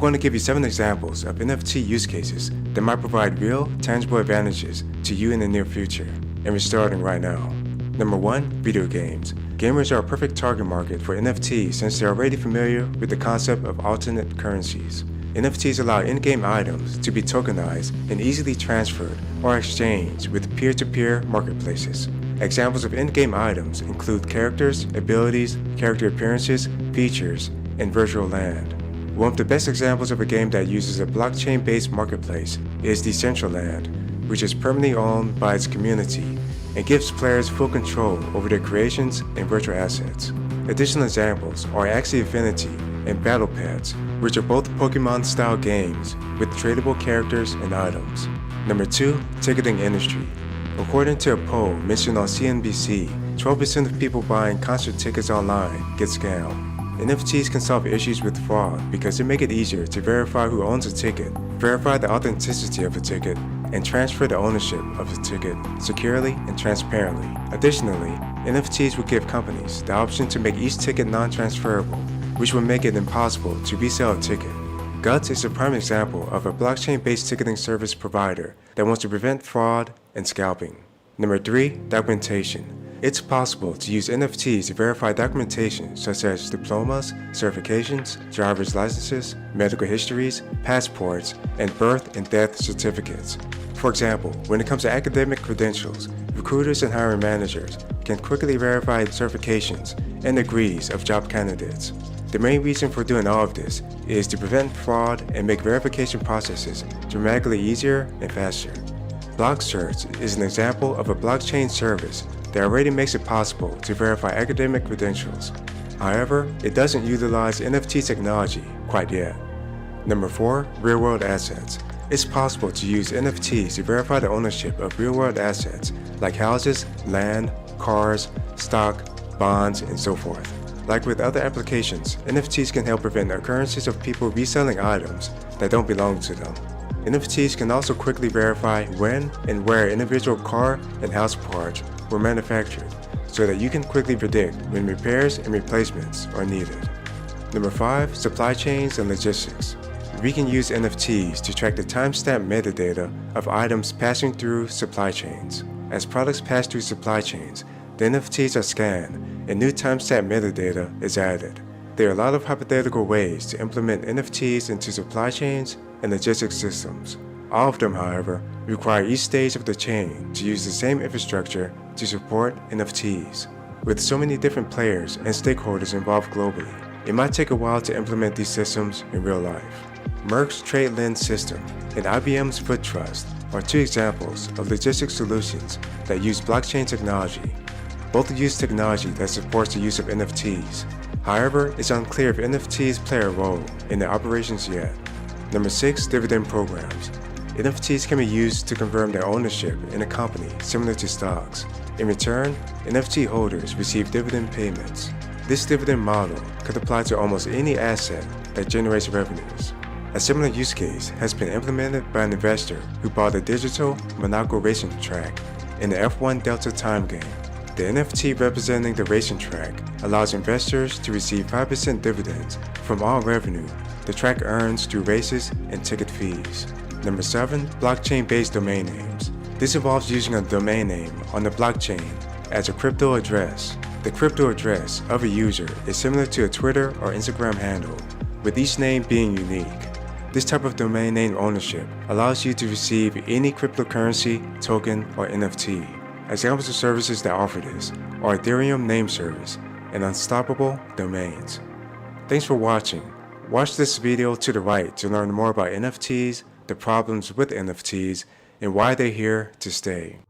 going to give you 7 examples of NFT use cases that might provide real, tangible advantages to you in the near future, and we're starting right now. Number 1. Video games. Gamers are a perfect target market for NFTs since they're already familiar with the concept of alternate currencies. NFTs allow in-game items to be tokenized and easily transferred or exchanged with peer-to-peer marketplaces. Examples of in-game items include characters, abilities, character appearances, features, and virtual land. One of the best examples of a game that uses a blockchain-based marketplace is Decentraland, which is permanently owned by its community and gives players full control over their creations and virtual assets. Additional examples are Axie Infinity and Battle Pets, which are both Pokemon-style games with tradable characters and items. Number 2. Ticketing industry. According to a poll mentioned on CNBC, 12% of people buying concert tickets online get scammed. NFTs can solve issues with fraud because they make it easier to verify who owns a ticket, verify the authenticity of a ticket, and transfer the ownership of the ticket securely and transparently. Additionally, NFTs will give companies the option to make each ticket non-transferable, which will make it impossible to resell a ticket. Guts is a prime example of a blockchain-based ticketing service provider that wants to prevent fraud and scalping. Number 3. Documentation. It's possible to use NFTs to verify documentation such as diplomas, certifications, driver's licenses, medical histories, passports, and birth and death certificates. For example, when it comes to academic credentials, recruiters and hiring managers can quickly verify certifications and degrees of job candidates. The main reason for doing all of this is to prevent fraud and make verification processes dramatically easier and faster. BlockSearch is an example of a blockchain service that already makes it possible to verify academic credentials. However, it doesn't utilize NFT technology quite yet. Number 4. Real-world assets. It's possible to use NFTs to verify the ownership of real-world assets like houses, land, cars, stock, bonds, and so forth. Like with other applications, NFTs can help prevent occurrences of people reselling items that don't belong to them. NFTs can also quickly verify when and where individual car and house parts were manufactured, so that you can quickly predict when repairs and replacements are needed. Number 5. Supply chains and logistics. We can use NFTs to track the timestamp metadata of items passing through supply chains. As products pass through supply chains, the NFTs are scanned and new timestamp metadata is added. There are a lot of hypothetical ways to implement NFTs into supply chains and logistics systems. All of them, however, require each stage of the chain to use the same infrastructure to support NFTs. With so many different players and stakeholders involved globally, it might take a while to implement these systems in real life. Merck's TradeLens system and IBM's Foot Trust are 2 examples of logistics solutions that use blockchain technology. Both use technology that supports the use of NFTs. However, it's unclear if NFTs play a role in their operations yet. Number 6. Dividend programs. NFTs can be used to confirm their ownership in a company similar to stocks. In return, NFT holders receive dividend payments. This dividend model could apply to almost any asset that generates revenues. A similar use case has been implemented by an investor who bought a digital Monaco racing track in the F1 Delta time game. The NFT representing the racing track allows investors to receive 5% dividends from all revenue the track earns through races and ticket fees. Number 7. Blockchain-based domain names. This involves using a domain name on the blockchain as a crypto address. The crypto address of a user is similar to a Twitter or Instagram handle, with each name being unique. This type of domain name ownership allows you to receive any cryptocurrency, token, or NFT. Examples of services that offer this are Ethereum Name Service and Unstoppable Domains. Thanks for watching. Watch this video to the right to learn more about NFTs, the problems with NFTs, and why they're here to stay.